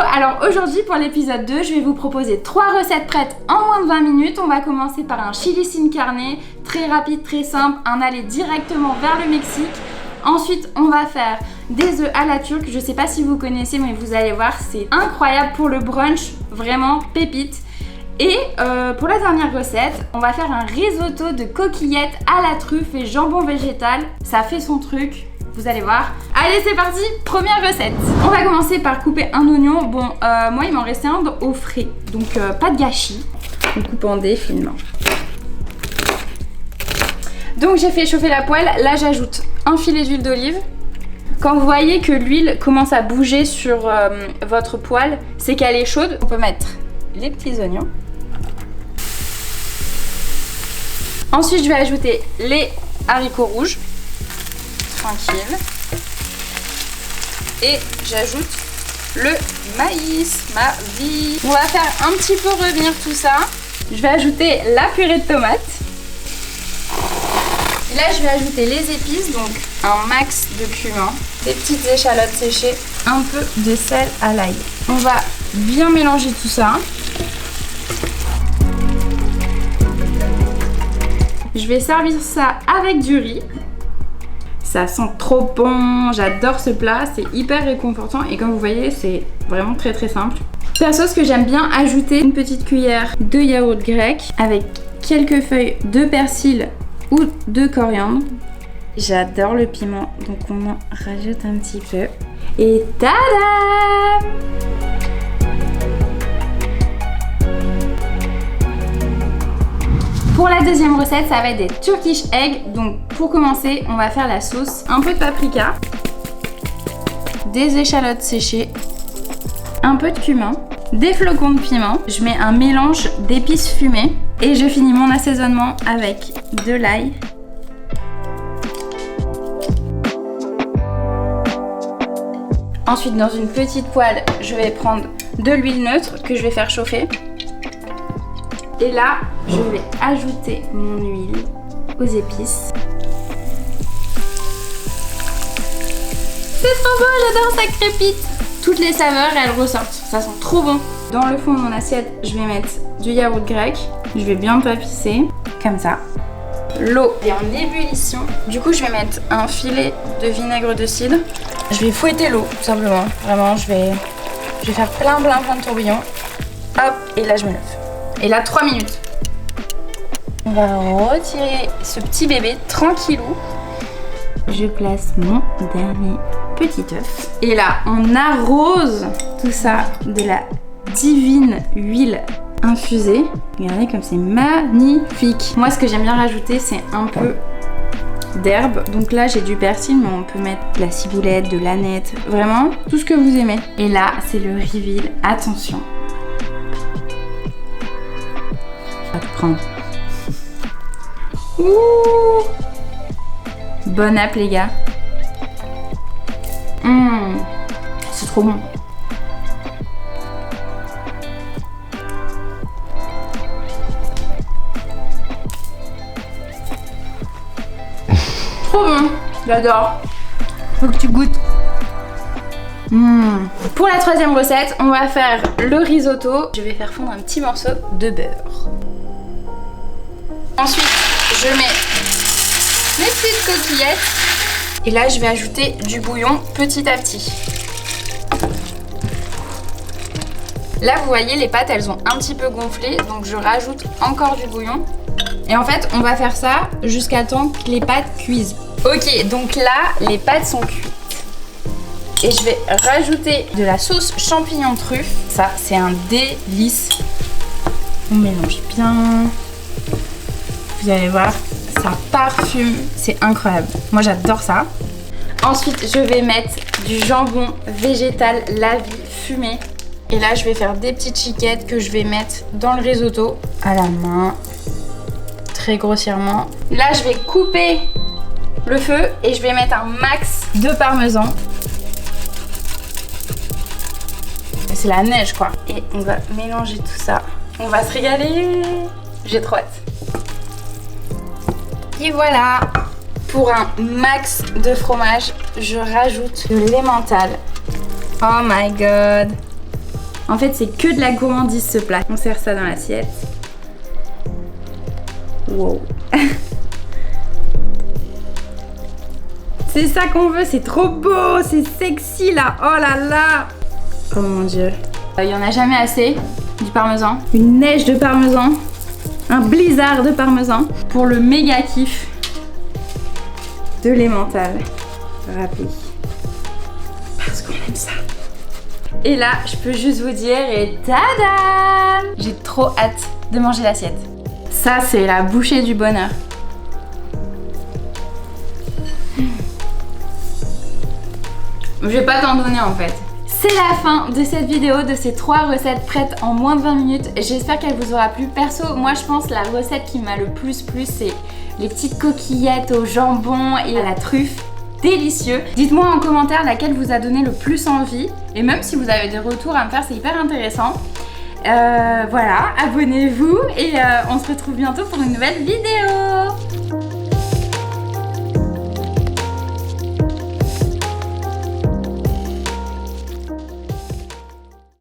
Alors aujourd'hui pour l'épisode 2, je vais vous proposer 3 recettes prêtes en moins de 20 minutes. On va commencer par un chili sin carne, très rapide, très simple, un aller directement vers le Mexique. Ensuite, on va faire des œufs à la turque. Je sais pas si vous connaissez, mais vous allez voir, c'est incroyable pour le brunch, vraiment pépite. Et pour la dernière recette, on va faire un risotto de coquillettes à la truffe et jambon végétal. Ça fait son truc, vous allez voir. Allez, c'est parti, première recette. On va commencer par couper un oignon. Bon, moi il m'en restait un au frais, donc pas de gâchis. On coupe en dés finement. Donc j'ai fait chauffer la poêle. Là j'ajoute un filet d'huile d'olive. Quand vous voyez que l'huile commence à bouger sur votre poêle, c'est qu'elle est chaude. On peut mettre les petits oignons. Ensuite, je vais ajouter les haricots rouges. Tranquille. Et j'ajoute le maïs, ma vie. On va faire un petit peu revenir tout ça. Je vais ajouter la purée de tomates. Et là, je vais ajouter les épices, donc un max de cumin, des petites échalotes séchées, un peu de sel à l'ail. On va bien mélanger tout ça. Je vais servir ça avec du riz. Ça sent trop bon, j'adore ce plat, c'est hyper réconfortant et comme vous voyez, c'est vraiment très très simple. Perso, ce que j'aime bien ajouter, une petite cuillère de yaourt grec avec quelques feuilles de persil ou de coriandre. J'adore le piment, donc on en rajoute un petit peu. Et tada! Pour la deuxième recette, ça va être des Turkish eggs. Donc pour commencer, on va faire la sauce. Un peu de paprika, des échalotes séchées, un peu de cumin, des flocons de piment. Je mets un mélange d'épices fumées et je finis mon assaisonnement avec de l'ail. Ensuite, dans une petite poêle, je vais prendre de l'huile neutre que je vais faire chauffer. Et là, je vais ajouter mon huile aux épices. C'est trop beau, j'adore, ça crépite. Toutes les saveurs, elles ressortent, ça sent trop bon. Dans le fond de mon assiette, je vais mettre du yaourt grec. Je vais bien tapisser, comme ça. L'eau est en ébullition. Du coup, je vais mettre un filet de vinaigre de cidre. Je vais fouetter l'eau, tout simplement. Vraiment, je vais faire plein de tourbillons. Hop, et là, je me lève. Et là, 3 minutes. On va retirer ce petit bébé tranquillou. Je place mon dernier petit œuf. Et là, on arrose tout ça de la divine huile infusée. Regardez comme c'est magnifique. Moi, ce que j'aime bien rajouter, c'est un peu d'herbe. Donc là, j'ai du persil, mais on peut mettre de la ciboulette, de l'aneth, vraiment tout ce que vous aimez. Et là, c'est le reveal. Attention. On va prendre. Ouh, bon app les gars. C'est trop bon. Trop bon, j'adore. Faut que tu goûtes. Pour la troisième recette, on va faire le risotto. Je vais faire fondre un petit morceau de beurre. Ensuite, je mets mes petites coquillettes. Et là, je vais ajouter du bouillon petit à petit. Là, vous voyez, les pâtes, elles ont un petit peu gonflé. Donc, je rajoute encore du bouillon. Et en fait, on va faire ça jusqu'à temps que les pâtes cuisent. Ok, donc là, les pâtes sont cuites. Et je vais rajouter de la sauce champignon truffe. Ça, c'est un délice. On mélange bien. Vous allez voir, ça parfume. C'est incroyable. Moi, j'adore ça. Ensuite, je vais mettre du jambon végétal la vie fumé. Et là, je vais faire des petites chiquettes que je vais mettre dans le risotto à la main. Très grossièrement. Là, je vais couper le feu et je vais mettre un max de parmesan. C'est la neige quoi. Et on va mélanger tout ça. On va se régaler. J'ai trop hâte. Et voilà. Pour un max de fromage, je rajoute de l'emmental. Oh my god. En fait, c'est que de la gourmandise ce plat. On sert ça dans l'assiette. Wow. C'est ça qu'on veut, c'est trop beau, c'est sexy là. Oh là là. Oh mon dieu. Il y en a jamais assez du parmesan. Une neige de parmesan. Un blizzard de parmesan. Pour le méga kiff de l'emmental râpé. Parce qu'on aime ça. Et là, je peux juste vous dire, et tada! J'ai trop hâte de manger l'assiette. Ça, c'est la bouchée du bonheur. Je vais pas t'en donner en fait. C'est la fin de cette vidéo, de ces 3 recettes prêtes en moins de 20 minutes. J'espère qu'elle vous aura plu. Perso, moi je pense la recette qui m'a le plus plu, c'est les petites coquillettes au jambon et à la truffe. Délicieux. Dites-moi en commentaire laquelle vous a donné le plus envie. Et même si vous avez des retours à me faire, c'est hyper intéressant. Voilà, abonnez-vous et on se retrouve bientôt pour une nouvelle vidéo.